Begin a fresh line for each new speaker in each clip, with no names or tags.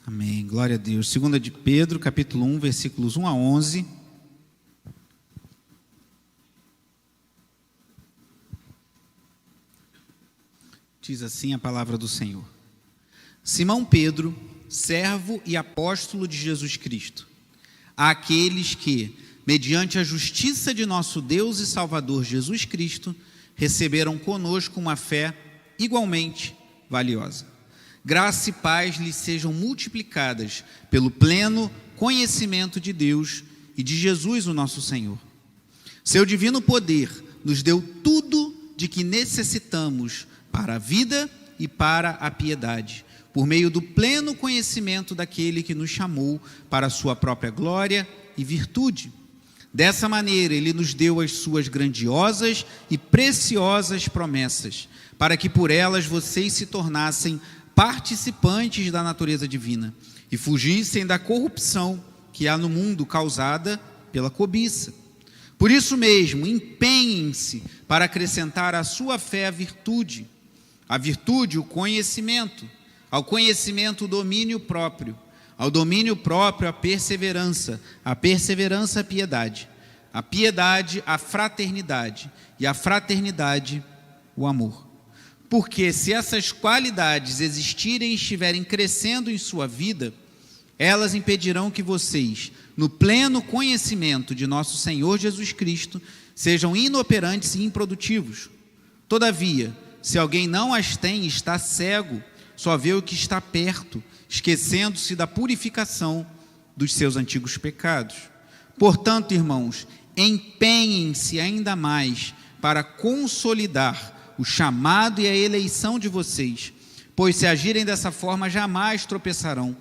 Amém, glória a Deus. 2 de Pedro, capítulo 1, versículos 1 a 11. Diz assim a palavra do Senhor. Simão Pedro, servo e apóstolo de Jesus Cristo, àqueles que, mediante a justiça de nosso Deus e Salvador Jesus Cristo, receberam conosco uma fé igualmente valiosa. Graça e paz lhes sejam multiplicadas pelo pleno conhecimento de Deus e de Jesus, o nosso Senhor. Seu divino poder nos deu tudo de que necessitamos para a vida e para a piedade, por meio do pleno conhecimento daquele que nos chamou para a sua própria glória e virtude. Dessa maneira, Ele nos deu as suas grandiosas e preciosas promessas, para que por elas vocês se tornassem participantes da natureza divina e fugissem da corrupção que há no mundo causada pela cobiça. Por isso mesmo, empenhem-se para acrescentar à sua fé a virtude o conhecimento, ao conhecimento o domínio próprio, ao domínio próprio a perseverança a piedade, a piedade a fraternidade e a fraternidade o amor. Porque se essas qualidades existirem e estiverem crescendo em sua vida, elas impedirão que vocês, no pleno conhecimento de nosso Senhor Jesus Cristo, sejam inoperantes e improdutivos. Todavia, se alguém não as tem, está cego, só vê o que está perto, esquecendo-se da purificação dos seus antigos pecados. Portanto, irmãos, empenhem-se ainda mais para consolidar o chamado e a eleição de vocês, pois se agirem dessa forma jamais tropeçarão.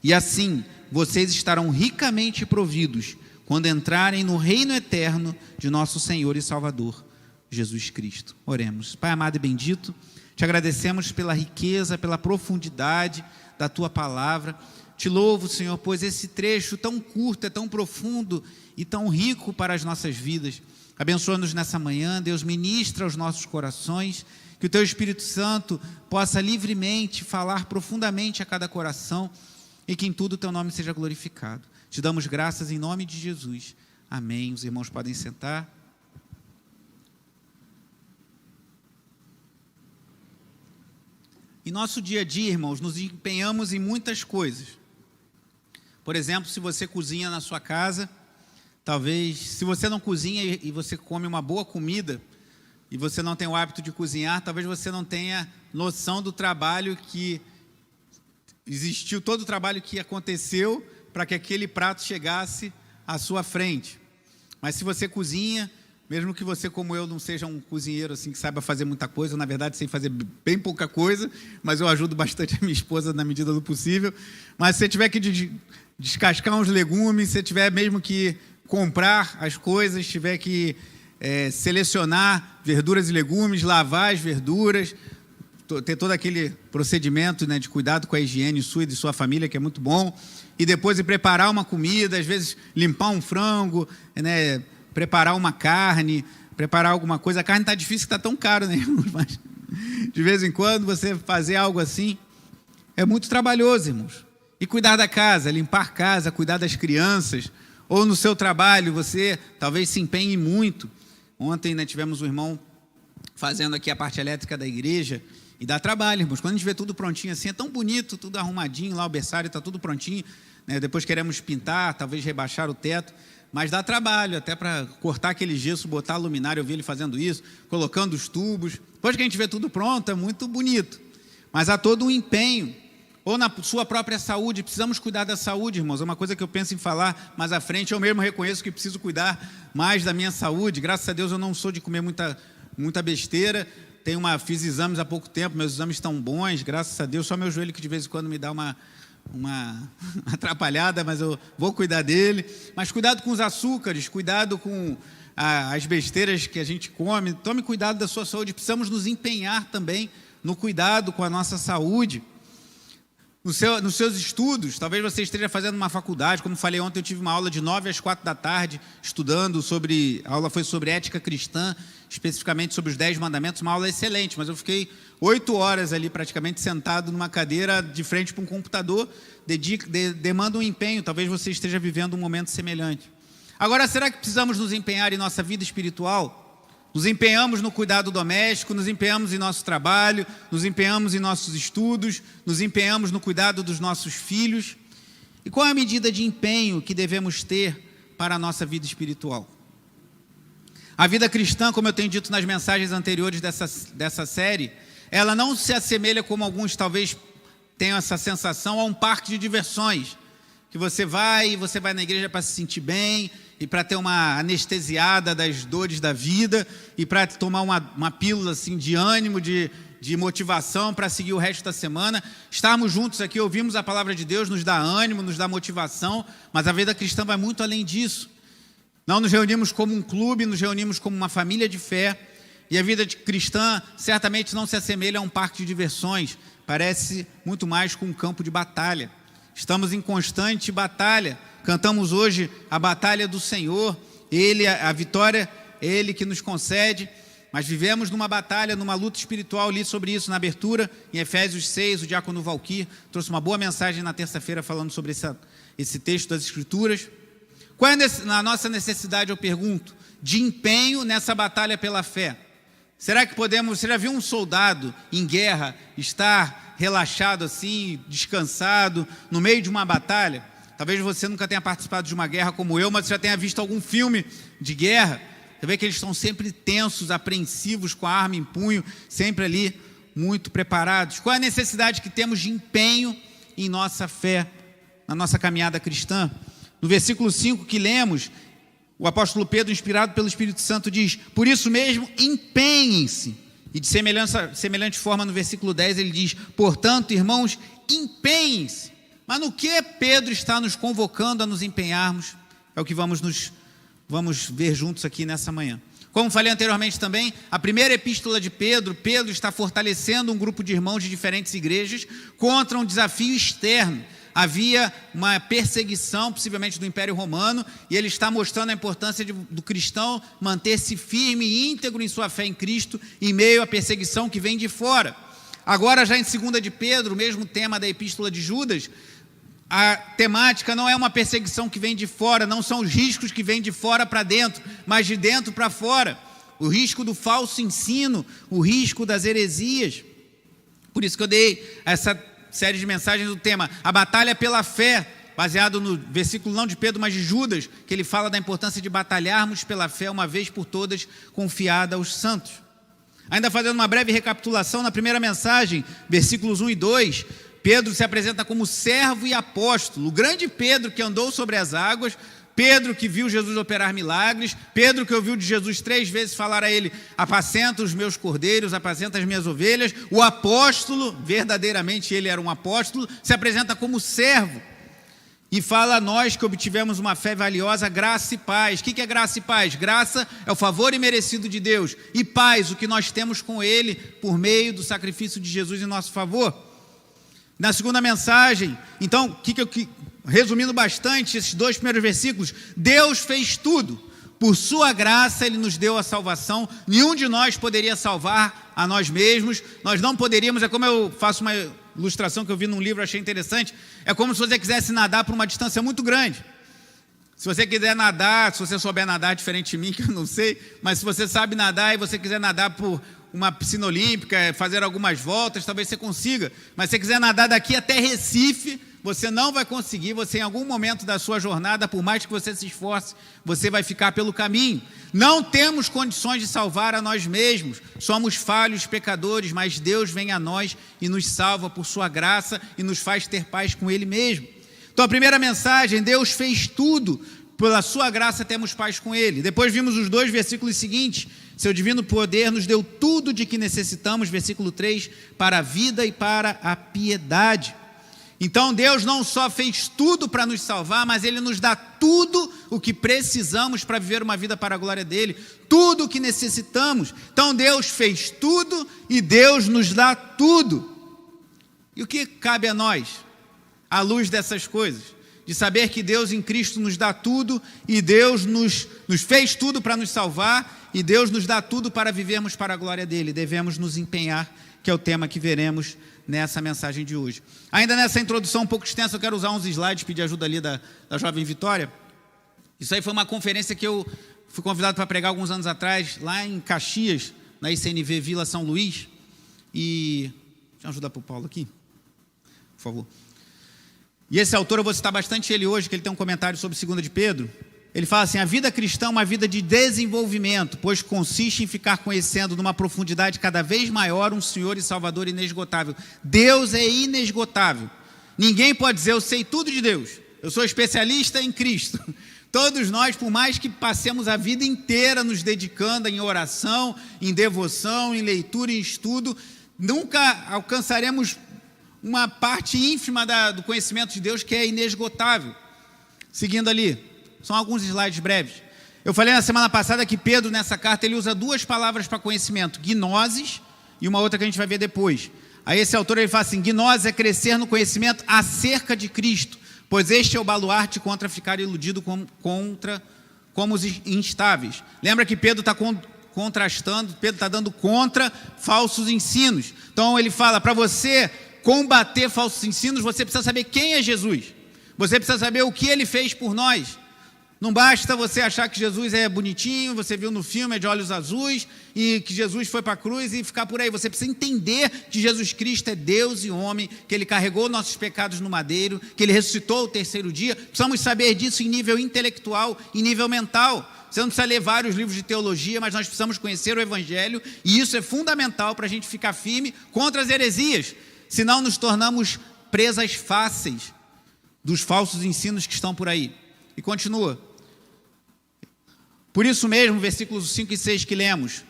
E assim, vocês estarão ricamente providos quando entrarem no reino eterno de nosso Senhor e Salvador, Jesus Cristo. Oremos. Pai amado e bendito, te agradecemos pela riqueza, pela profundidade da Tua palavra. Te louvo, Senhor, pois esse trecho tão curto, é tão profundo e tão rico para as nossas vidas. Abençoa-nos nessa manhã, Deus, ministra aos nossos corações, que o Teu Espírito Santo possa livremente falar profundamente a cada coração e que em tudo o Teu nome seja glorificado. Te damos graças em nome de Jesus. Amém. Os irmãos podem sentar. Em nosso dia a dia, irmãos, nos empenhamos em muitas coisas. Por exemplo, se você cozinha na sua casa, talvez, se você não cozinha e você come uma boa comida, e você não tem o hábito de cozinhar, talvez você não tenha noção do trabalho que existiu, todo o trabalho que aconteceu para que aquele prato chegasse à sua frente. Mas se você cozinha, mesmo que você, como eu, não seja um cozinheiro assim que saiba fazer muita coisa, eu, na verdade, sei fazer bem pouca coisa, mas eu ajudo bastante a minha esposa na medida do possível. Mas se você tiver que descascar uns legumes, se você tiver mesmo que comprar as coisas, tiver que selecionar verduras e legumes, lavar as verduras, ter todo aquele procedimento, né, de cuidado com a higiene sua e de sua família, que é muito bom, e depois de preparar uma comida, às vezes limpar um frango, né, preparar uma carne, preparar alguma coisa. A carne está difícil, está tão caro, né? Mas de vez em quando você fazer algo assim é muito trabalhoso, irmãos. E cuidar da casa, limpar casa, cuidar das crianças, ou no seu trabalho, você talvez se empenhe muito. Ontem, né, tivemos um irmão fazendo aqui a parte elétrica da igreja, e dá trabalho, irmãos. Quando a gente vê tudo prontinho assim, é tão bonito, tudo arrumadinho, lá o berçário está tudo prontinho, né? Depois queremos pintar, talvez rebaixar o teto, mas dá trabalho, até para cortar aquele gesso, botar a luminária. Eu vi ele fazendo isso, colocando os tubos. Depois que a gente vê tudo pronto, é muito bonito, mas há todo um empenho. Ou na sua própria saúde, precisamos cuidar da saúde, irmãos. É uma coisa que eu penso em falar mais à frente. Eu mesmo reconheço que preciso cuidar mais da minha saúde. Graças a Deus eu não sou de comer muita besteira. Fiz exames há pouco tempo, meus exames estão bons, graças a Deus. Só meu joelho que de vez em quando me dá uma atrapalhada, mas eu vou cuidar dele. Mas cuidado com os açúcares, cuidado com as besteiras que a gente come. Tome cuidado da sua saúde. Precisamos nos empenhar também no cuidado com a nossa saúde. nos seus estudos, talvez você esteja fazendo uma faculdade, como falei ontem, eu tive uma aula de 9 às 4 da tarde, estudando a aula foi sobre ética cristã, especificamente sobre os 10 mandamentos, uma aula excelente, mas eu fiquei 8 horas ali praticamente sentado numa cadeira de frente para um computador, demanda um empenho, talvez você esteja vivendo um momento semelhante. Agora, será que precisamos nos empenhar em nossa vida espiritual? Nos empenhamos no cuidado doméstico, nos empenhamos em nosso trabalho, nos empenhamos em nossos estudos, nos empenhamos no cuidado dos nossos filhos. E qual é a medida de empenho que devemos ter para a nossa vida espiritual? A vida cristã, como eu tenho dito nas mensagens anteriores dessa série, ela não se assemelha, como alguns talvez tenham essa sensação, a um parque de diversões, que você vai na igreja para se sentir bem, e para ter uma anestesiada das dores da vida, e para tomar uma pílula assim, de ânimo, de motivação para seguir o resto da semana. Estarmos juntos aqui, ouvimos a palavra de Deus, nos dá ânimo, nos dá motivação, mas a vida cristã vai muito além disso. Não nos reunimos como um clube, nos reunimos como uma família de fé, e a vida cristã certamente não se assemelha a um parque de diversões, parece muito mais com um campo de batalha. Estamos em constante batalha. Cantamos hoje a batalha do Senhor, a vitória, Ele que nos concede, mas vivemos numa batalha, numa luta espiritual. Li sobre isso na abertura, em Efésios 6, o diácono Valquir trouxe uma boa mensagem na terça-feira falando sobre esse texto das Escrituras. Qual é a nossa necessidade, eu pergunto, de empenho nessa batalha pela fé? Será que você já viu um soldado em guerra estar relaxado assim, descansado, no meio de uma batalha? Talvez você nunca tenha participado de uma guerra como eu, mas você já tenha visto algum filme de guerra. Você vê que eles estão sempre tensos, apreensivos, com a arma em punho, sempre ali muito preparados. Qual é a necessidade que temos de empenho em nossa fé, na nossa caminhada cristã? No versículo 5 que lemos, o apóstolo Pedro, inspirado pelo Espírito Santo, diz: por isso mesmo, empenhem-se. E de semelhante forma, no versículo 10, ele diz: portanto, irmãos, empenhem-se. Mas no que Pedro está nos convocando a nos empenharmos? É o que vamos ver juntos aqui nessa manhã. Como falei anteriormente também, a primeira epístola de Pedro está fortalecendo um grupo de irmãos de diferentes igrejas contra um desafio externo. Havia uma perseguição, possivelmente do Império Romano, e ele está mostrando a importância do cristão manter-se firme e íntegro em sua fé em Cristo, em meio à perseguição que vem de fora. Agora, já em 2 de Pedro, o mesmo tema da epístola de Judas, a temática não é uma perseguição que vem de fora, não são os riscos que vêm de fora para dentro, mas de dentro para fora. O risco do falso ensino, o risco das heresias. Por isso que eu dei essa série de mensagens do tema A Batalha pela Fé, baseado no versículo não de Pedro, mas de Judas, que ele fala da importância de batalharmos pela fé uma vez por todas, confiada aos santos. Ainda fazendo uma breve recapitulação, na primeira mensagem, versículos 1 e 2, Pedro se apresenta como servo e apóstolo, o grande Pedro que andou sobre as águas, Pedro que viu Jesus operar milagres, Pedro que ouviu de Jesus 3 vezes falar a ele: apacenta os meus cordeiros, apacenta as minhas ovelhas. O apóstolo, verdadeiramente ele era um apóstolo, se apresenta como servo e fala a nós que obtivemos uma fé valiosa, graça e paz. O que é graça e paz? Graça é o favor imerecido de Deus, e paz, o que nós temos com Ele por meio do sacrifício de Jesus em nosso favor. Na segunda mensagem, então, resumindo bastante esses 2 primeiros versículos, Deus fez tudo, por sua graça Ele nos deu a salvação, nenhum de nós poderia salvar a nós mesmos, nós não poderíamos, é como eu faço uma ilustração que eu vi num livro, achei interessante, é como se você quisesse nadar por uma distância muito grande. Se você quiser nadar, se você souber nadar diferente de mim, que eu não sei, mas se você sabe nadar e você quiser nadar por uma piscina olímpica, fazer algumas voltas, talvez você consiga, mas se você quiser nadar daqui até Recife, você não vai conseguir. Você, em algum momento da sua jornada, por mais que você se esforce, você vai ficar pelo caminho. Não temos condições de salvar a nós mesmos, somos falhos, pecadores, mas Deus vem a nós e nos salva por sua graça e nos faz ter paz com Ele mesmo. Então, a primeira mensagem: Deus fez tudo, pela sua graça temos paz com Ele. Depois vimos os 2 versículos seguintes: seu divino poder nos deu tudo de que necessitamos, versículo 3, para a vida e para a piedade. Então Deus não só fez tudo para nos salvar, mas Ele nos dá tudo o que precisamos para viver uma vida para a glória dEle, tudo o que necessitamos. Então Deus fez tudo e Deus nos dá tudo. E o que cabe a nós? à luz dessas coisas, de saber que Deus em Cristo nos dá tudo, e Deus nos fez tudo para nos salvar, e Deus nos dá tudo para vivermos para a glória dele. Devemos nos empenhar, que é o tema que veremos nessa mensagem de hoje. Ainda nessa introdução um pouco extensa, eu quero usar uns slides, pedir ajuda ali da Jovem Vitória. Isso aí foi uma conferência que eu fui convidado para pregar alguns anos atrás, lá em Caxias, na ICNV Vila São Luís. E deixa eu ajudar para o Paulo aqui, por favor. E esse autor, eu vou citar bastante ele hoje, que ele tem um comentário sobre 2 de Pedro. Ele fala assim: a vida cristã é uma vida de desenvolvimento, pois consiste em ficar conhecendo numa profundidade cada vez maior um Senhor e Salvador inesgotável. Deus é inesgotável. Ninguém pode dizer, eu sei tudo de Deus, eu sou especialista em Cristo. Todos nós, por mais que passemos a vida inteira nos dedicando em oração, em devoção, em leitura, em estudo, nunca alcançaremos uma parte ínfima do conhecimento de Deus, que é inesgotável. Seguindo ali, são alguns slides breves. Eu falei na semana passada que Pedro, nessa carta, ele usa duas palavras para conhecimento: gnoses e uma outra que a gente vai ver depois. Aí esse autor ele fala assim: gnose é crescer no conhecimento acerca de Cristo, pois este é o baluarte contra ficar iludido como os instáveis. Lembra que Pedro está contrastando, Pedro está dando contra falsos ensinos. Então ele fala, para você combater falsos ensinos, você precisa saber quem é Jesus. Você precisa saber o que ele fez por nós. Não basta você achar que Jesus é bonitinho, você viu no filme, é de olhos azuis, e que Jesus foi para a cruz e ficar por aí. Você precisa entender que Jesus Cristo é Deus e homem, que Ele carregou nossos pecados no madeiro, que Ele ressuscitou o terceiro dia. Precisamos saber disso em nível intelectual, em nível mental. Você não precisa ler vários livros de teologia, mas nós precisamos conhecer o Evangelho, e isso é fundamental para a gente ficar firme contra as heresias. Senão nos tornamos presas fáceis dos falsos ensinos que estão por aí. E continua. Por isso mesmo, versículos 5 e 6 que lemos,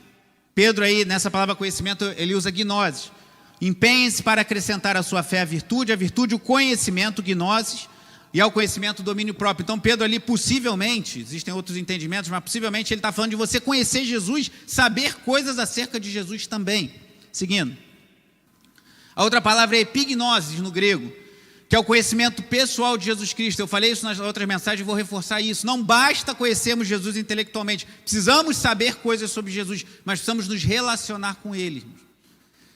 Pedro aí, nessa palavra conhecimento, ele usa gnoses. Empenhem-se para acrescentar à sua fé a virtude o conhecimento, gnoses, e ao conhecimento o domínio próprio. Então Pedro ali, possivelmente, existem outros entendimentos, mas possivelmente ele está falando de você conhecer Jesus, saber coisas acerca de Jesus também. Seguindo. A outra palavra é epignosis no grego, que é o conhecimento pessoal de Jesus Cristo. Eu falei isso nas outras mensagens e vou reforçar isso. Não basta conhecermos Jesus intelectualmente, precisamos saber coisas sobre Jesus, mas precisamos nos relacionar com Ele.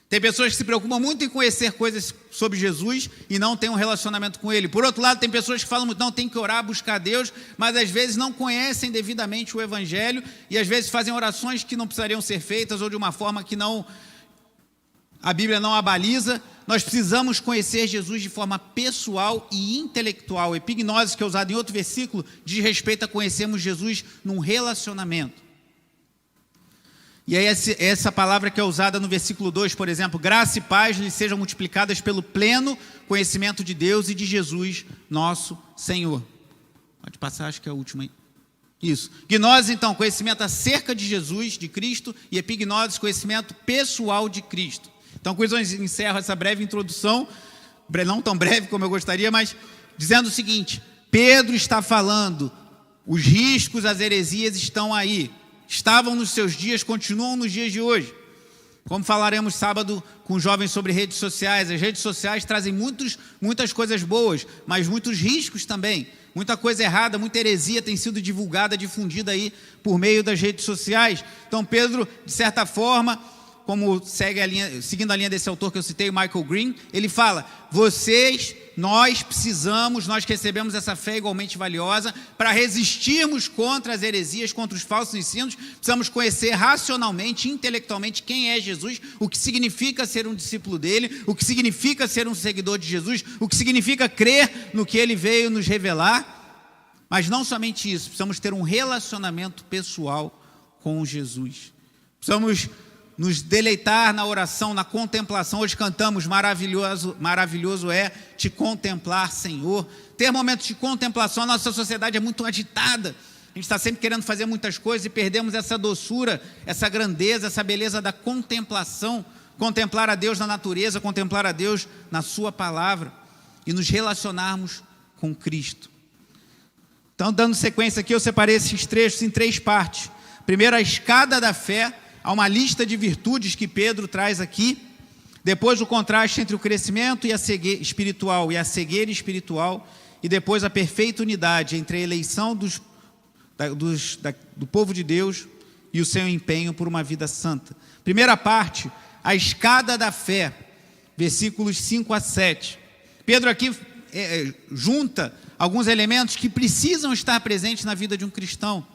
Tem pessoas que se preocupam muito em conhecer coisas sobre Jesus e não têm um relacionamento com Ele. Por outro lado, tem pessoas que falam muito, não, tem que orar, buscar Deus, mas às vezes não conhecem devidamente o Evangelho e às vezes fazem orações que não precisariam ser feitas ou de uma forma que a Bíblia não abaliza. Nós precisamos conhecer Jesus de forma pessoal e intelectual. Epignose, que é usado em outro versículo, diz respeito a conhecermos Jesus num relacionamento. E aí essa palavra que é usada no versículo 2, por exemplo, graça e paz lhes sejam multiplicadas pelo pleno conhecimento de Deus e de Jesus, nosso Senhor. Pode passar, acho que é a última aí. Isso. Gnose, então, conhecimento acerca de Jesus, de Cristo, e epignose, conhecimento pessoal de Cristo. Então, com isso eu encerro essa breve introdução, não tão breve como eu gostaria, mas dizendo o seguinte: Pedro está falando, os riscos, as heresias estão aí, estavam nos seus dias, continuam nos dias de hoje. Como falaremos sábado com jovens sobre redes sociais, as redes sociais trazem muitas coisas boas, mas muitos riscos também. Muita coisa errada, muita heresia tem sido divulgada, difundida aí por meio das redes sociais. Então Pedro, de certa forma, seguindo a linha desse autor que eu citei, o Michael Green, ele fala, nós recebemos essa fé igualmente valiosa para resistirmos contra as heresias, contra os falsos ensinos. Precisamos conhecer racionalmente, intelectualmente quem é Jesus, o que significa ser um discípulo dele, o que significa ser um seguidor de Jesus, o que significa crer no que ele veio nos revelar. Mas não somente isso, precisamos ter um relacionamento pessoal com Jesus. Precisamos nos deleitar na oração, na contemplação. Hoje cantamos, maravilhoso é te contemplar, Senhor. Ter momentos de contemplação. A nossa sociedade é muito agitada, a gente está sempre querendo fazer muitas coisas e perdemos essa doçura, essa grandeza, essa beleza da contemplação. Contemplar a Deus na natureza, contemplar a Deus na sua palavra e nos relacionarmos com Cristo. Então, dando sequência aqui, eu separei esses trechos em 3 partes. Primeiro, a escada da fé. Há uma lista de virtudes que Pedro traz aqui. Depois o contraste entre o crescimento e a cegueira espiritual e a cegueira espiritual, e depois a perfeita unidade entre a eleição do povo de Deus e o seu empenho por uma vida santa. Primeira parte, a escada da fé, versículos 5 a 7. Pedro aqui junta alguns elementos que precisam estar presentes na vida de um cristão.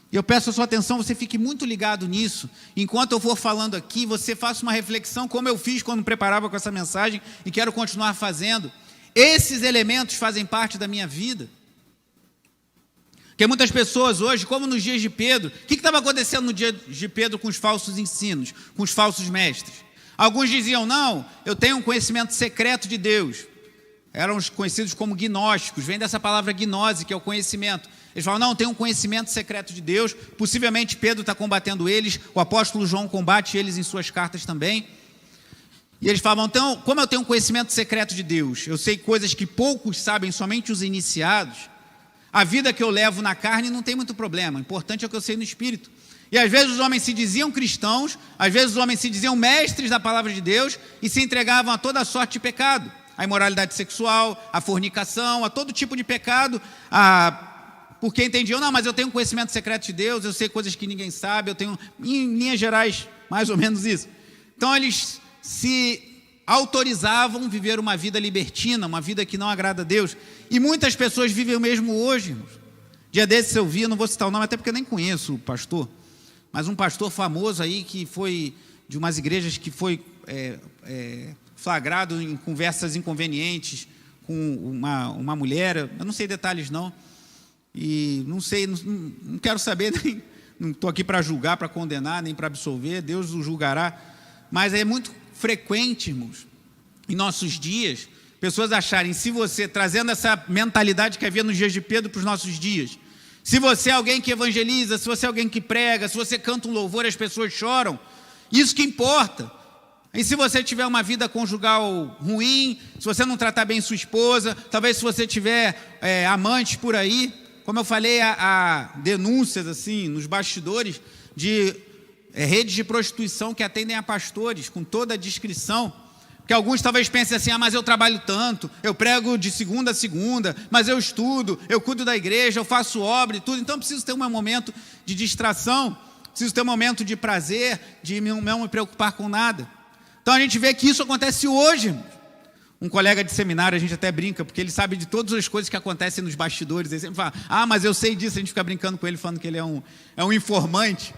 E eu peço a sua atenção, você fique muito ligado nisso. Enquanto eu for falando aqui, você faça uma reflexão, como eu fiz quando me preparava com essa mensagem, e quero continuar fazendo. Esses elementos fazem parte da minha vida. Porque muitas pessoas hoje, como nos dias de Pedro, o que estava acontecendo no dia de Pedro com os falsos ensinos, com os falsos mestres? Alguns diziam, não, eu tenho um conhecimento secreto de Deus. Eram os conhecidos como gnósticos, vem dessa palavra gnose, que é o conhecimento. Eles falam, não, tem um conhecimento secreto de Deus, possivelmente Pedro está combatendo eles, o apóstolo João combate eles em suas cartas também. E eles falam, então, como eu tenho um conhecimento secreto de Deus, eu sei coisas que poucos sabem, somente os iniciados, a vida que eu levo na carne não tem muito problema, o importante é o que eu sei no Espírito. E às vezes os homens se diziam cristãos, às vezes os homens se diziam mestres da palavra de Deus e se entregavam a toda sorte de pecado, a imoralidade sexual, a fornicação, a todo tipo de pecado, porque entendiam, não, mas eu tenho um conhecimento secreto de Deus, eu sei coisas que ninguém sabe, eu tenho, em linhas gerais, mais ou menos isso. Então eles se autorizavam viver uma vida libertina, uma vida que não agrada a Deus, e muitas pessoas vivem o mesmo hoje, irmãos. Dia desses eu vi, não vou citar o nome, até porque eu nem conheço o pastor, mas um pastor famoso aí, que foi de umas igrejas que foi flagrado em conversas inconvenientes com uma mulher, eu não sei detalhes não, e não sei, não quero saber, nem, não estou aqui para julgar, para condenar, nem para absolver, Deus o julgará, mas é muito frequente, irmãos, em nossos dias, pessoas acharem, se você, trazendo essa mentalidade que havia nos dias de Pedro para os nossos dias, se você é alguém que evangeliza, se você é alguém que prega, se você canta um louvor e as pessoas choram, isso que importa. E se você tiver uma vida conjugal ruim, se você não tratar bem sua esposa, talvez se você tiver amantes por aí, como eu falei, há denúncias assim, nos bastidores de redes de prostituição que atendem a pastores, com toda a descrição, que alguns talvez pensem assim, mas eu trabalho tanto, eu prego de segunda a segunda, mas eu estudo, eu cuido da igreja, eu faço obra e tudo, então preciso ter um momento de distração, preciso ter um momento de prazer, de não me preocupar com nada. Então a gente vê que isso acontece hoje. Um colega de seminário, a gente até brinca, porque ele sabe de todas as coisas que acontecem nos bastidores, ele sempre fala, mas eu sei disso, a gente fica brincando com ele, falando que ele é um informante,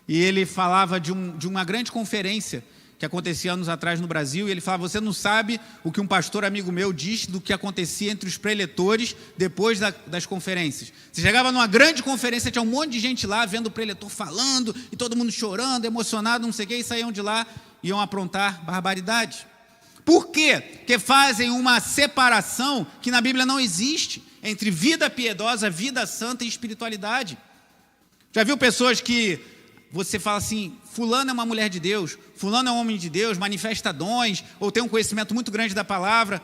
e ele falava de uma grande conferência, que acontecia anos atrás no Brasil, e ele falava, você não sabe o que um pastor amigo meu disse do que acontecia entre os preletores depois das conferências. Você chegava numa grande conferência, tinha um monte de gente lá, vendo o preletor falando, e todo mundo chorando, emocionado, não sei o quê, e saíam de lá, iam aprontar barbaridade. Por quê? Porque fazem uma separação que na Bíblia não existe, entre vida piedosa, vida santa e espiritualidade. Já viu pessoas que você fala assim, fulano é uma mulher de Deus, fulano é um homem de Deus, manifesta dons, ou tem um conhecimento muito grande da palavra,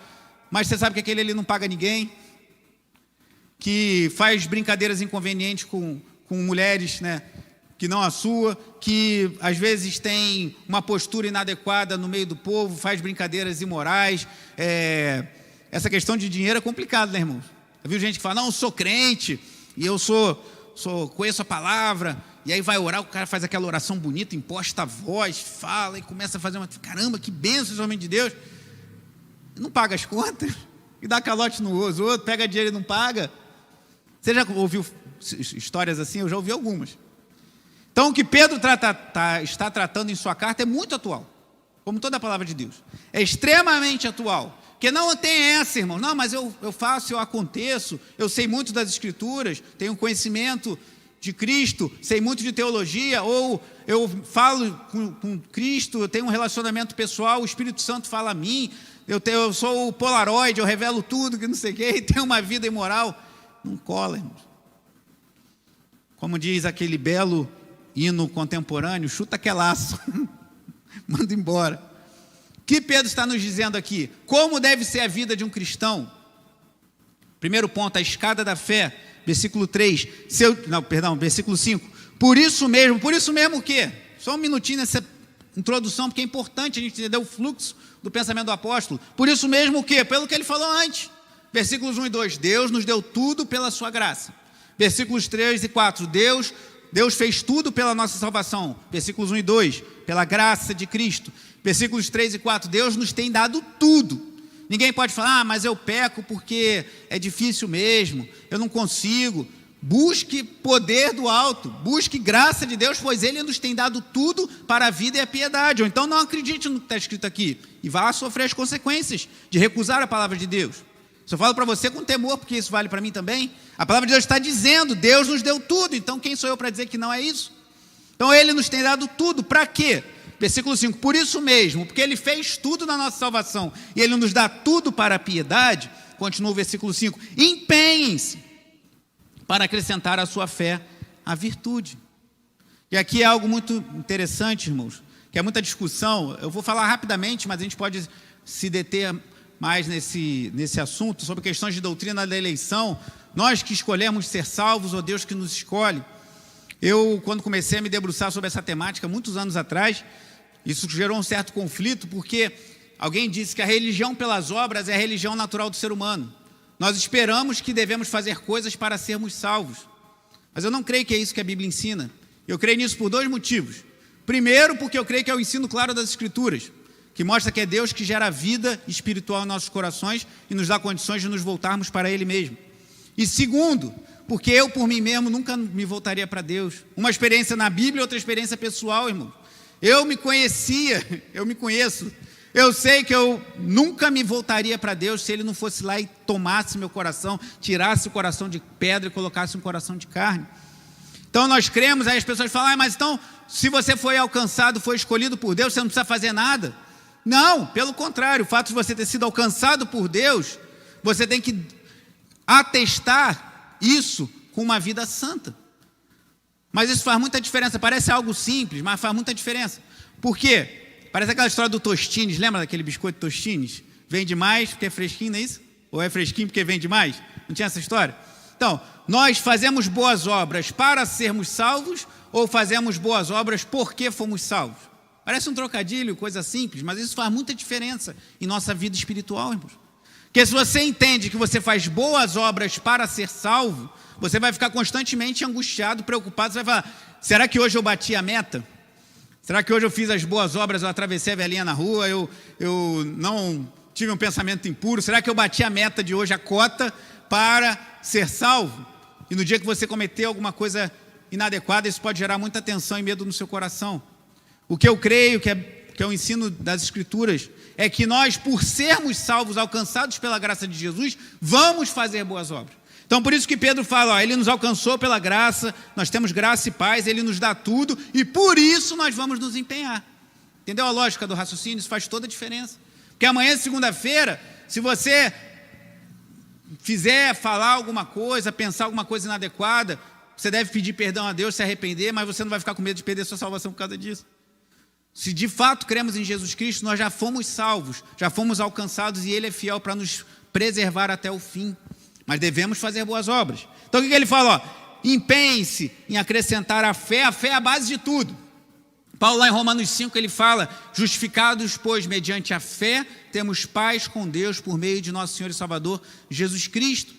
mas você sabe que aquele ali não paga ninguém, que faz brincadeiras inconvenientes com mulheres, né, que não a sua, que às vezes tem uma postura inadequada no meio do povo, faz brincadeiras imorais. Essa questão de dinheiro é complicada, né, irmão? Eu vi gente que fala, não, eu sou crente, e eu conheço a palavra, e aí vai orar, o cara faz aquela oração bonita, imposta a voz, fala e começa a fazer caramba, que bênção esse homem de Deus. Não paga as contas, e dá calote no outro, pega dinheiro e não paga. Você já ouviu histórias assim? Eu já ouvi algumas. Então o que Pedro está tratando em sua carta é muito atual, como toda a palavra de Deus. É extremamente atual. Porque não tem essa, irmão. Não, mas eu faço, eu aconteço, eu sei muito das Escrituras, tenho conhecimento de Cristo, sei muito de teologia, ou eu falo com Cristo, eu tenho um relacionamento pessoal, o Espírito Santo fala a mim, eu sou o Polaroid, eu revelo tudo, que não sei o quê, e tenho uma vida imoral. Não cola, irmão. Como diz aquele belo hino contemporâneo, chuta que é laço, manda embora. O que Pedro está nos dizendo aqui? Como deve ser a vida de um cristão? Primeiro ponto, a escada da fé, versículo 3, versículo 5. Por isso mesmo o quê? Só um minutinho introdução, porque é importante a gente entender o fluxo do pensamento do apóstolo. Por isso mesmo o quê? Pelo que ele falou antes. Versículos 1 e 2, Deus nos deu tudo pela sua graça. Versículos 3 e 4, Deus fez tudo pela nossa salvação. Versículos 1 e 2, pela graça de Cristo. Versículos 3 e 4, Deus nos tem dado tudo. Ninguém pode falar, mas eu peco porque é difícil mesmo, eu não consigo. Busque poder do alto, busque graça de Deus, pois Ele nos tem dado tudo para a vida e a piedade. Ou então não acredite no que está escrito aqui e vá sofrer as consequências de recusar a palavra de Deus. Se eu falo para você com temor, porque isso vale para mim também, a palavra de Deus está dizendo, Deus nos deu tudo, então quem sou eu para dizer que não é isso? Então Ele nos tem dado tudo, para quê? Versículo 5, por isso mesmo, porque Ele fez tudo na nossa salvação, e Ele nos dá tudo para a piedade, continua o versículo 5, empenhem-se para acrescentar à sua fé a virtude. E aqui é algo muito interessante, irmãos, que é muita discussão, eu vou falar rapidamente, mas a gente pode se deter mais nesse assunto, sobre questões de doutrina da eleição, nós que escolhemos ser salvos, ou Deus que nos escolhe. Eu, quando comecei a me debruçar sobre essa temática, muitos anos atrás, isso gerou um certo conflito, porque alguém disse que a religião pelas obras é a religião natural do ser humano. Nós esperamos que devemos fazer coisas para sermos salvos. Mas eu não creio que é isso que a Bíblia ensina. Eu creio nisso por dois motivos. Primeiro, porque eu creio que é o ensino claro das Escrituras, que mostra que é Deus que gera vida espiritual em nossos corações e nos dá condições de nos voltarmos para Ele mesmo. E segundo, porque eu por mim mesmo nunca me voltaria para Deus. Uma experiência na Bíblia e outra experiência pessoal, irmão. Eu me conheço. Eu sei que eu nunca me voltaria para Deus se Ele não fosse lá e tomasse meu coração, tirasse o coração de pedra e colocasse um coração de carne. Então nós cremos, aí as pessoas falam, mas então se você foi alcançado, foi escolhido por Deus, você não precisa fazer nada. Não, pelo contrário, o fato de você ter sido alcançado por Deus, você tem que atestar isso com uma vida santa. Mas isso faz muita diferença, parece algo simples, mas faz muita diferença. Por quê? Parece aquela história do Tostines, lembra daquele biscoito Tostines? Vende mais porque é fresquinho, não é isso? Ou é fresquinho porque vende mais? Não tinha essa história? Então, nós fazemos boas obras para sermos salvos ou fazemos boas obras porque fomos salvos? Parece um trocadilho, coisa simples, mas isso faz muita diferença em nossa vida espiritual, irmãos. Porque se você entende que você faz boas obras para ser salvo, você vai ficar constantemente angustiado, preocupado, você vai falar, será que hoje eu bati a meta? Será que hoje eu fiz as boas obras, eu atravessei a velhinha na rua, eu não tive um pensamento impuro? Será que eu bati a meta de hoje, a cota, para ser salvo? E no dia que você cometer alguma coisa inadequada, isso pode gerar muita tensão e medo no seu coração. O que eu creio que é o ensino das Escrituras, é que nós, por sermos salvos, alcançados pela graça de Jesus, vamos fazer boas obras. Então, por isso que Pedro fala, Ele nos alcançou pela graça, nós temos graça e paz, Ele nos dá tudo, e por isso nós vamos nos empenhar. Entendeu a lógica do raciocínio? Isso faz toda a diferença. Porque amanhã, segunda-feira, se você fizer falar alguma coisa, pensar alguma coisa inadequada, você deve pedir perdão a Deus, se arrepender, mas você não vai ficar com medo de perder sua salvação por causa disso. Se de fato cremos em Jesus Cristo, nós já fomos salvos, já fomos alcançados, e Ele é fiel para nos preservar até o fim. Mas devemos fazer boas obras. Então o que ele fala? Empenhe-se em acrescentar a fé é a base de tudo. Paulo lá em Romanos 5 ele fala, justificados pois mediante a fé, temos paz com Deus por meio de nosso Senhor e Salvador Jesus Cristo.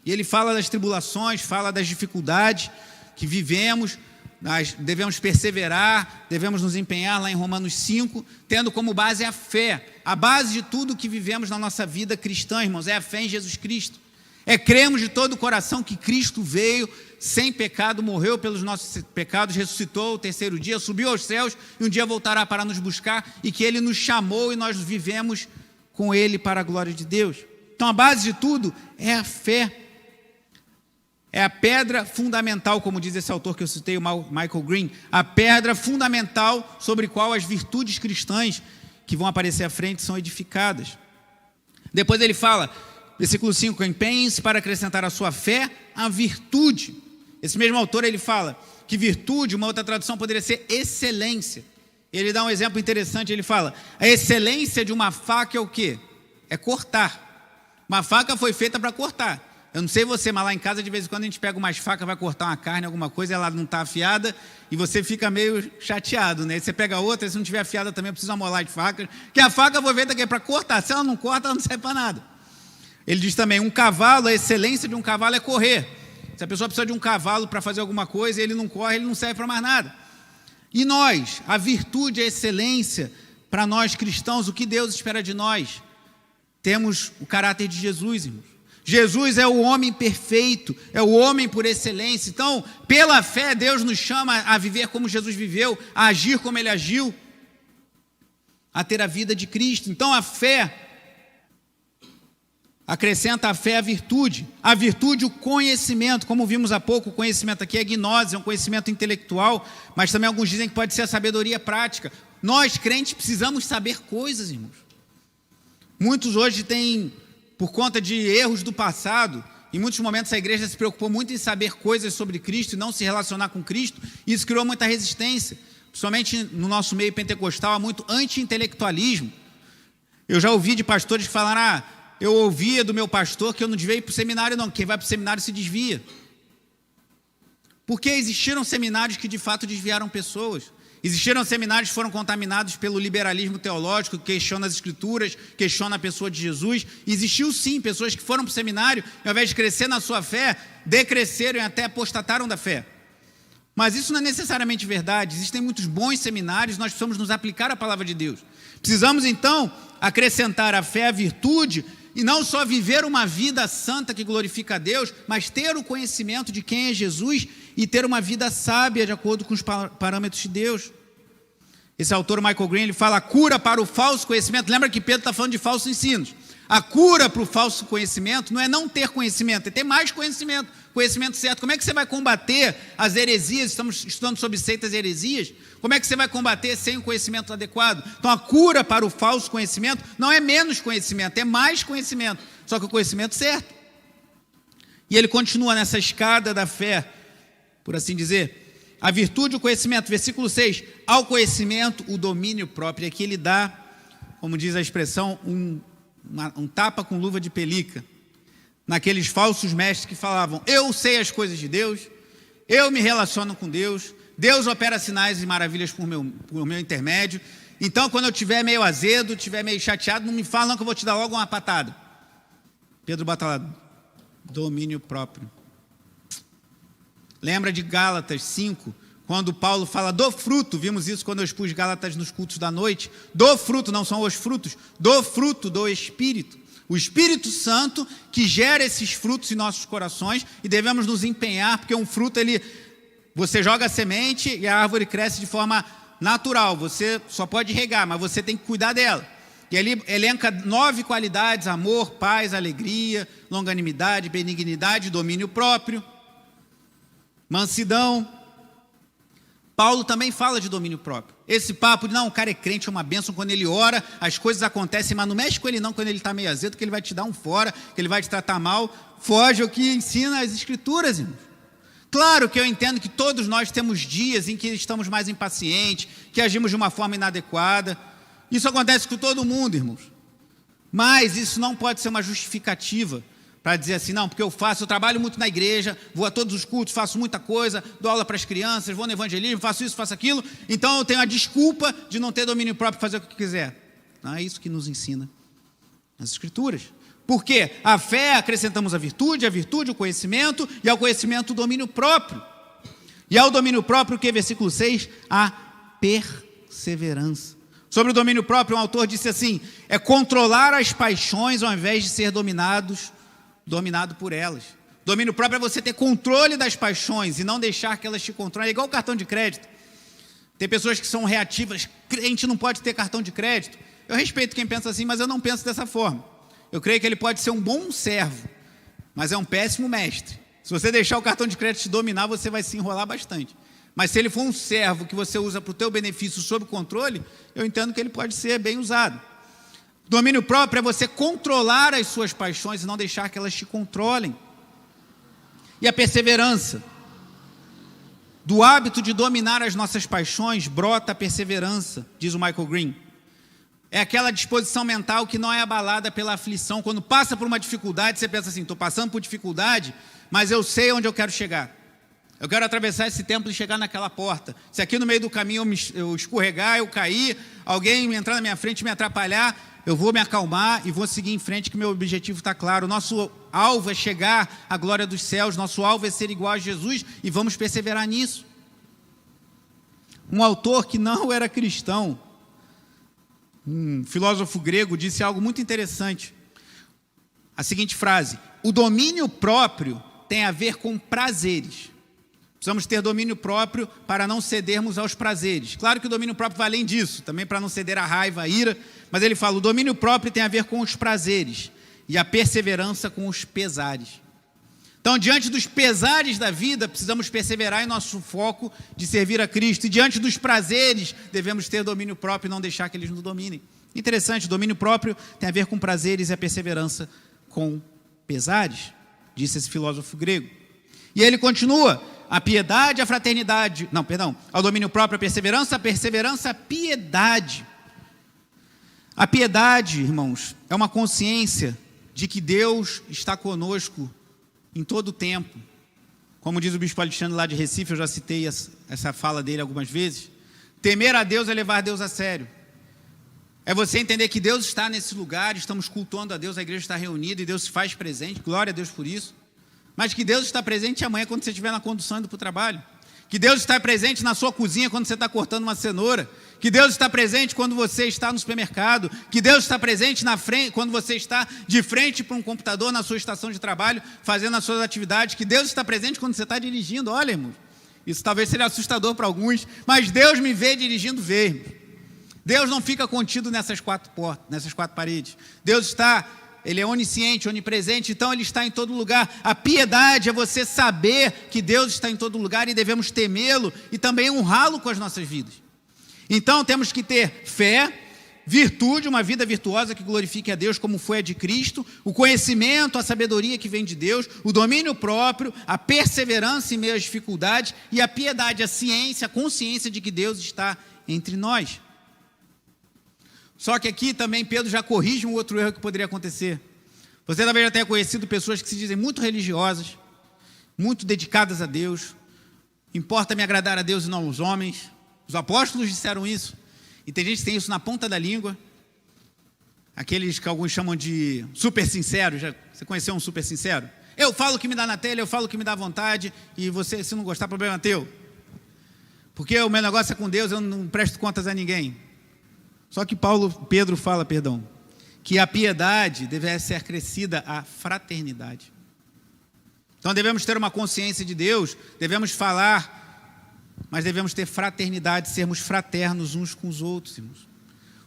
E ele fala das tribulações, fala das dificuldades que vivemos, nós devemos perseverar, devemos nos empenhar lá em Romanos 5, tendo como base a fé. A base de tudo que vivemos na nossa vida cristã, irmãos, é a fé em Jesus Cristo. É cremos de todo o coração que Cristo veio sem pecado, morreu pelos nossos pecados, ressuscitou ao terceiro dia, subiu aos céus e um dia voltará para nos buscar, e que Ele nos chamou e nós vivemos com Ele para a glória de Deus. Então a base de tudo é a fé. É a pedra fundamental, como diz esse autor que eu citei, o Michael Green, a pedra fundamental sobre qual as virtudes cristãs que vão aparecer à frente são edificadas. Depois ele fala, versículo 5, empenhem-se para acrescentar à sua fé a virtude. Esse mesmo autor ele fala que virtude, uma outra tradução poderia ser excelência. Ele dá um exemplo interessante, ele fala, a excelência de uma faca é o quê? É cortar. Uma faca foi feita para cortar. Eu não sei você, mas lá em casa de vez em quando a gente pega umas facas, vai cortar uma carne, alguma coisa, ela não está afiada e você fica meio chateado, né? Você pega outra, se não tiver afiada também precisa molar de faca, que a faca eu vou ver daqui é para cortar, se ela não corta, ela não serve para nada. Ele diz também, um cavalo, a excelência de um cavalo é correr. Se a pessoa precisa de um cavalo para fazer alguma coisa e ele não corre, ele não serve para mais nada. E nós, a virtude, a excelência, para nós cristãos, o que Deus espera de nós? Temos o caráter de Jesus, irmãos. Jesus é o homem perfeito, é o homem por excelência. Então, pela fé, Deus nos chama a viver como Jesus viveu, a agir como Ele agiu, a ter a vida de Cristo. Então, a fé, acrescenta a fé a virtude, o conhecimento. Como vimos há pouco, o conhecimento aqui é gnose, é um conhecimento intelectual, mas também alguns dizem que pode ser a sabedoria prática. Nós, crentes, precisamos saber coisas, irmãos. Muitos hoje têm, por conta de erros do passado, em muitos momentos a igreja se preocupou muito em saber coisas sobre Cristo e não se relacionar com Cristo, e isso criou muita resistência, principalmente no nosso meio pentecostal, há muito anti-intelectualismo. Eu já ouvi de pastores que falaram, eu ouvia do meu pastor que eu não devia ir para o seminário não, quem vai para o seminário se desvia. Porque existiram seminários que de fato desviaram pessoas. Existiram seminários que foram contaminados pelo liberalismo teológico, que questiona as escrituras, questiona a pessoa de Jesus. Existiu sim pessoas que foram para o seminário e ao invés de crescer na sua fé, decresceram e até apostataram da fé. Mas isso não é necessariamente verdade. Existem muitos bons seminários, nós precisamos nos aplicar à palavra de Deus. Precisamos então acrescentar a fé à virtude e não só viver uma vida santa que glorifica a Deus, mas ter o conhecimento de quem é Jesus e ter uma vida sábia de acordo com os parâmetros de Deus. Esse autor, Michael Green, ele fala a cura para o falso conhecimento. Lembra que Pedro está falando de falsos ensinos. A cura para o falso conhecimento não é não ter conhecimento, é ter mais conhecimento, conhecimento certo. Como é que você vai combater as heresias? Estamos estudando sobre seitas e heresias. Como é que você vai combater sem o conhecimento adequado? Então a cura para o falso conhecimento não é menos conhecimento, é mais conhecimento, só que o conhecimento certo. E ele continua nessa escada da fé, por assim dizer, a virtude e o conhecimento, versículo 6, ao conhecimento o domínio próprio. E aqui ele dá, como diz a expressão, um tapa com luva de pelica, naqueles falsos mestres que falavam, eu sei as coisas de Deus, eu me relaciono com Deus, Deus opera sinais e maravilhas por meu intermédio, então quando eu estiver meio azedo, estiver meio chateado, não me fala não que eu vou te dar logo uma patada. Pedro bota lá, domínio próprio. Lembra de Gálatas 5, quando Paulo fala do fruto, vimos isso quando eu expus Gálatas nos cultos da noite, do fruto, não são os frutos, do fruto do Espírito. O Espírito Santo que gera esses frutos em nossos corações e devemos nos empenhar, porque um fruto, você joga a semente e a árvore cresce de forma natural, você só pode regar, mas você tem que cuidar dela. E ele elenca 9 qualidades, amor, paz, alegria, longanimidade, benignidade, domínio próprio, mansidão. Paulo também fala de domínio próprio. Esse papo de, não, o cara é crente, é uma bênção, quando ele ora, as coisas acontecem, mas não mexe com ele não, quando ele está meio azedo, que ele vai te dar um fora, que ele vai te tratar mal, foge o que ensina as escrituras, irmãos. Claro que eu entendo que todos nós temos dias em que estamos mais impacientes, que agimos de uma forma inadequada. Isso acontece com todo mundo, irmãos. Mas isso não pode ser uma justificativa para dizer assim, não, porque eu trabalho muito na igreja, vou a todos os cultos, faço muita coisa, dou aula para as crianças, vou no evangelismo, faço isso, faço aquilo, então eu tenho a desculpa de não ter domínio próprio, fazer o que quiser. Não é isso que nos ensina as escrituras. Porque a fé acrescentamos a virtude o conhecimento, e ao conhecimento o domínio próprio. E ao domínio próprio, o que? Versículo 6, a perseverança. Sobre o domínio próprio, um autor disse assim, é controlar as paixões ao invés de ser dominado por elas. Domínio próprio é você ter controle das paixões e não deixar que elas te controlem. É igual o cartão de crédito. Tem pessoas que são reativas, crente não pode ter cartão de crédito. Eu respeito quem pensa assim, mas eu não penso dessa forma. Eu creio que ele pode ser um bom servo, mas é um péssimo mestre. Se você deixar o cartão de crédito te dominar, você vai se enrolar bastante. Mas se ele for um servo que você usa para o teu benefício sob controle, eu entendo que ele pode ser bem usado. Domínio próprio é você controlar as suas paixões e não deixar que elas te controlem. E a perseverança. Do hábito de dominar as nossas paixões, brota a perseverança, diz o Michael Green. é aquela disposição mental que não é abalada pela aflição. Quando passa por uma dificuldade, você pensa assim, estou passando por dificuldade, mas eu sei onde eu quero chegar. Eu quero atravessar esse templo e chegar naquela porta. Se aqui no meio do caminho eu escorregar, eu cair, alguém entrar na minha frente e me atrapalhar, eu vou me acalmar e vou seguir em frente, que meu objetivo está claro. Nosso alvo é chegar à glória dos céus, nosso alvo é ser igual a Jesus e vamos perseverar nisso. Um autor que não era cristão, um filósofo grego, disse algo muito interessante. A seguinte frase: o domínio próprio tem a ver com prazeres. Precisamos ter domínio próprio para não cedermos aos prazeres. Claro que o domínio próprio vai além disso, também para não ceder à raiva, à ira, mas ele fala, o domínio próprio tem a ver com os prazeres e a perseverança com os pesares. Então, diante dos pesares da vida, precisamos perseverar em nosso foco de servir a Cristo. E diante dos prazeres, devemos ter domínio próprio e não deixar que eles nos dominem. Interessante, o domínio próprio tem a ver com prazeres e a perseverança com pesares, disse esse filósofo grego. E ele continua, a piedade, a fraternidade, ao domínio próprio, a perseverança, a piedade. A piedade, irmãos, é uma consciência de que Deus está conosco em todo o tempo. Como diz o bispo Alexandre lá de Recife, eu já citei essa fala dele algumas vezes. Temer a Deus é levar Deus a sério. É você entender que Deus está nesse lugar, estamos cultuando a Deus, a igreja está reunida e Deus se faz presente, glória a Deus por isso. Mas que Deus está presente amanhã quando você estiver na condução indo para o trabalho. Que Deus está presente na sua cozinha quando você está cortando uma cenoura. Que Deus está presente quando você está no supermercado. Que Deus está presente na frente, quando você está de frente para um computador na sua estação de trabalho, fazendo as suas atividades. Que Deus está presente quando você está dirigindo. Olha, irmão, isso talvez seja assustador para alguns, mas Deus me vê dirigindo, vê. Deus não fica contido nessas quatro portas, nessas quatro paredes. Deus está... Ele é onisciente, onipresente, então Ele está em todo lugar. A piedade é você saber que Deus está em todo lugar e devemos temê-lo e também honrá-lo com as nossas vidas. Então temos que ter fé, virtude, uma vida virtuosa que glorifique a Deus como foi a de Cristo, o conhecimento, a sabedoria que vem de Deus, o domínio próprio, a perseverança em meio às dificuldades e a piedade, a ciência, a consciência de que Deus está entre nós. Só que aqui também Pedro já corrige um outro erro que poderia acontecer. Você talvez já tenha conhecido pessoas que se dizem muito religiosas, muito dedicadas a Deus. Importa me agradar a Deus e não aos homens. Os apóstolos disseram isso. E tem gente que tem isso na ponta da língua. Aqueles que alguns chamam de super sinceros. Você conheceu um super sincero? Eu falo o que me dá na telha, eu falo o que me dá vontade. E você, se não gostar, problema é teu. Porque o meu negócio é com Deus, eu não presto contas a ninguém. Só que Pedro fala, que a piedade deve ser acrescida à fraternidade. Então devemos ter uma consciência de Deus, devemos falar, mas devemos ter fraternidade, sermos fraternos uns com os outros, irmãos.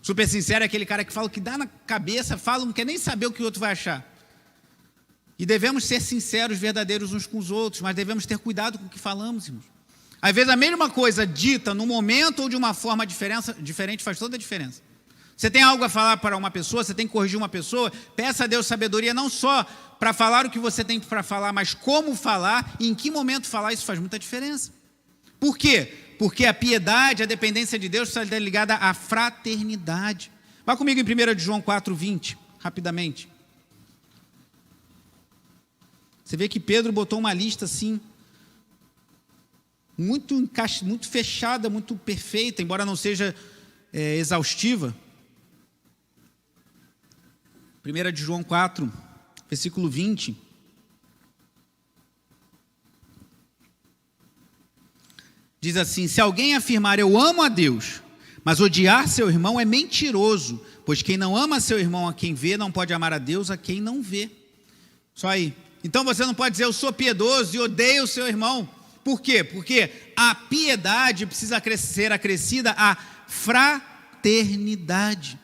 Super sincero é aquele cara que fala o que dá na cabeça, fala, não quer nem saber o que o outro vai achar. E devemos ser sinceros, verdadeiros uns com os outros, mas devemos ter cuidado com o que falamos, irmãos. Às vezes a mesma coisa dita no momento ou de uma forma diferente faz toda a diferença. Você tem algo a falar para uma pessoa, você tem que corrigir uma pessoa, peça a Deus sabedoria não só para falar o que você tem para falar, mas como falar e em que momento falar, isso faz muita diferença. Por quê? Porque a piedade, a dependência de Deus está ligada à fraternidade. Vá comigo em 1 João 4:20, rapidamente. Você vê que Pedro botou uma lista assim, muito fechada, muito perfeita, embora não seja exaustiva. 1 João 4, versículo 20. Diz assim, se alguém afirmar eu amo a Deus, mas odiar seu irmão é mentiroso, pois quem não ama seu irmão a quem vê, não pode amar a Deus a quem não vê. Só aí. Então você não pode dizer eu sou piedoso e odeio o seu irmão. Por quê? Porque a piedade precisa ser acrescida à fraternidade.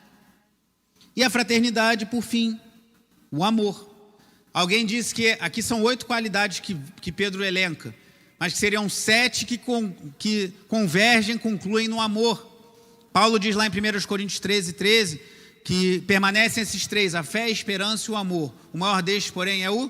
E a fraternidade, por fim, o amor. Alguém disse que aqui são 8 qualidades que Pedro elenca, mas que seriam 7 que convergem, concluem no amor. Paulo diz lá em 1 Coríntios 13, que permanecem esses 3, a fé, a esperança e o amor. O maior destes, porém, é o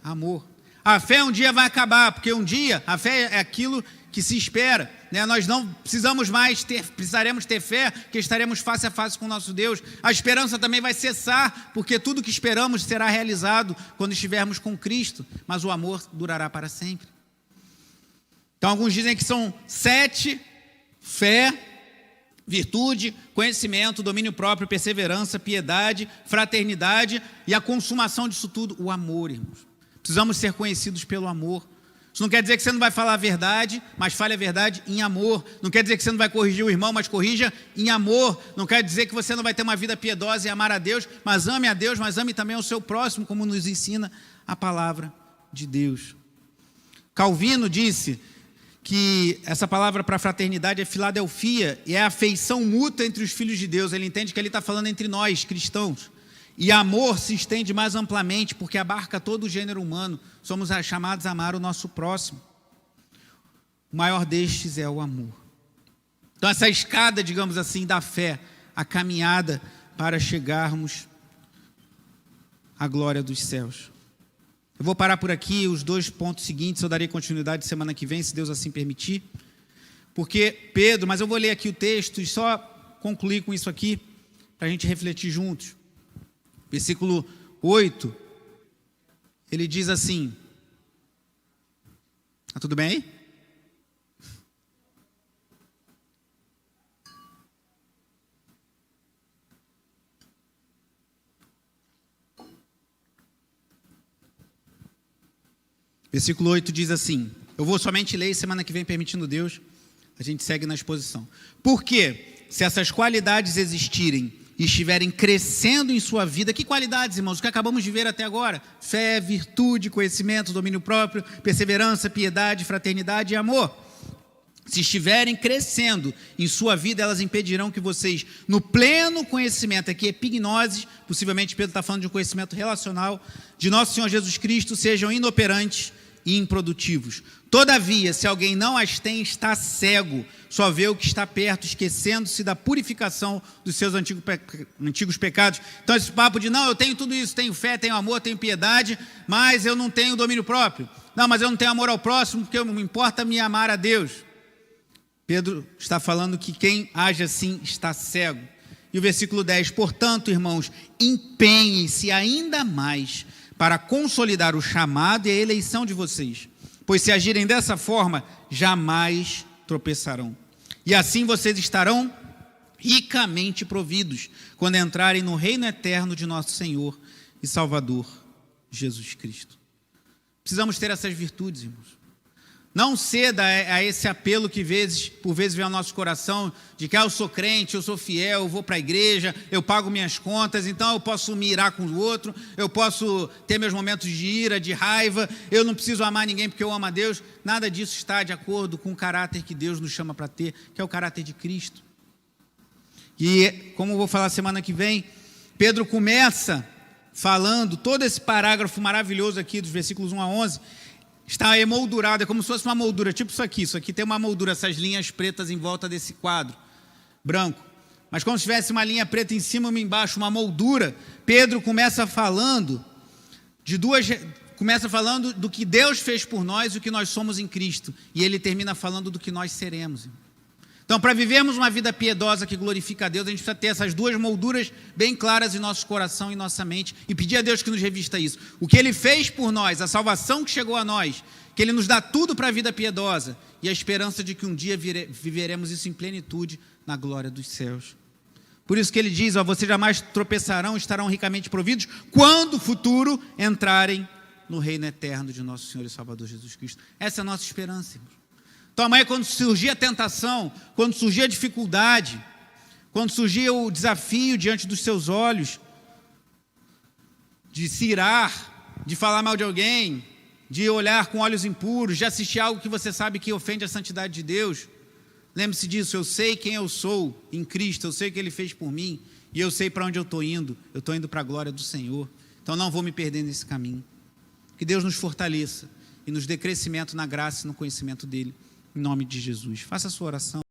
amor. A fé um dia vai acabar, porque um dia a fé é aquilo que se espera, né? Nós não precisamos mais precisaremos ter fé, porque estaremos face a face com o nosso Deus. A esperança também vai cessar, porque tudo que esperamos será realizado quando estivermos com Cristo, mas o amor durará para sempre. Então alguns dizem que são 7: fé, virtude, conhecimento, domínio próprio, perseverança, piedade, fraternidade e a consumação disso tudo, o amor, irmãos. Precisamos ser conhecidos pelo amor. Isso não quer dizer que você não vai falar a verdade, mas fale a verdade em amor. Não quer dizer que você não vai corrigir o irmão, mas corrija em amor. Não quer dizer que você não vai ter uma vida piedosa e amar a Deus, mas ame a Deus, mas ame também o seu próximo, como nos ensina a palavra de Deus. Calvino disse que essa palavra para fraternidade é filadelfia, e é a afeição mútua entre os filhos de Deus. Ele entende que ele está falando entre nós, cristãos. E amor se estende mais amplamente, porque abarca todo o gênero humano. Somos chamados a amar o nosso próximo. O maior destes é o amor. Então essa escada, digamos assim, da fé, a caminhada para chegarmos à glória dos céus. Eu vou parar por aqui, os 2 pontos seguintes eu darei continuidade semana que vem, se Deus assim permitir. Porque Pedro, mas eu vou ler aqui o texto e só concluir com isso aqui, para a gente refletir juntos. Versículo 8, ele diz assim, está tudo bem aí? Versículo 8 diz assim, eu vou somente ler e semana que vem, permitindo Deus, a gente segue na exposição. Porque se essas qualidades existirem e estiverem crescendo em sua vida, que qualidades, irmãos? O que acabamos de ver até agora? Fé, virtude, conhecimento, domínio próprio, perseverança, piedade, fraternidade e amor. Se estiverem crescendo em sua vida, elas impedirão que vocês, no pleno conhecimento, aqui epignosis, possivelmente Pedro está falando de um conhecimento relacional, de nosso Senhor Jesus Cristo, sejam inoperantes e improdutivos. Todavia, se alguém não as tem, está cego, só vê o que está perto, esquecendo-se da purificação dos seus antigos pecados. Então esse papo de, não, eu tenho tudo isso, tenho fé, tenho amor, tenho piedade, mas eu não tenho domínio próprio. Não, mas eu não tenho amor ao próximo, porque me importa me amar a Deus. Pedro está falando que quem age assim está cego. E o versículo 10, portanto, irmãos, empenhem-se ainda mais para consolidar o chamado e a eleição de vocês, pois se agirem dessa forma, jamais tropeçarão. E assim vocês estarão ricamente providos, quando entrarem no reino eterno de nosso Senhor e Salvador, Jesus Cristo. Precisamos ter essas virtudes, irmãos. Não ceda a esse apelo que por vezes vem ao nosso coração, de que eu sou crente, eu sou fiel, eu vou para a igreja, eu pago minhas contas, então eu posso me irar com o outro, eu posso ter meus momentos de ira, de raiva, eu não preciso amar ninguém porque eu amo a Deus. Nada disso está de acordo com o caráter que Deus nos chama para ter, que é o caráter de Cristo. E, como eu vou falar semana que vem, Pedro começa falando, todo esse parágrafo maravilhoso aqui, dos versículos 1 a 11, está emoldurado, é como se fosse uma moldura, tipo isso aqui tem uma moldura, essas linhas pretas em volta desse quadro, branco, mas como se tivesse uma linha preta em cima e uma embaixo, uma moldura. Pedro começa falando do que Deus fez por nós e o que nós somos em Cristo, e ele termina falando do que nós seremos. Então, para vivermos uma vida piedosa que glorifica a Deus, a gente precisa ter essas duas molduras bem claras em nosso coração e nossa mente e pedir a Deus que nos revista isso. O que Ele fez por nós, a salvação que chegou a nós, que Ele nos dá tudo para a vida piedosa e a esperança de que um dia viveremos isso em plenitude na glória dos céus. Por isso que Ele diz, vocês jamais tropeçarão, estarão ricamente providos quando, futuro, entrarem no reino eterno de nosso Senhor e Salvador Jesus Cristo. Essa é a nossa esperança, irmãos. Então amanhã, quando surgir a tentação, quando surgir a dificuldade, quando surgir o desafio diante dos seus olhos, de se irar, de falar mal de alguém, de olhar com olhos impuros, de assistir algo que você sabe que ofende a santidade de Deus, lembre-se disso, eu sei quem eu sou em Cristo, eu sei o que Ele fez por mim, e eu sei para onde eu estou indo para a glória do Senhor, então não vou me perder nesse caminho. Que Deus nos fortaleça e nos dê crescimento na graça e no conhecimento dEle. Em nome de Jesus. Faça a sua oração.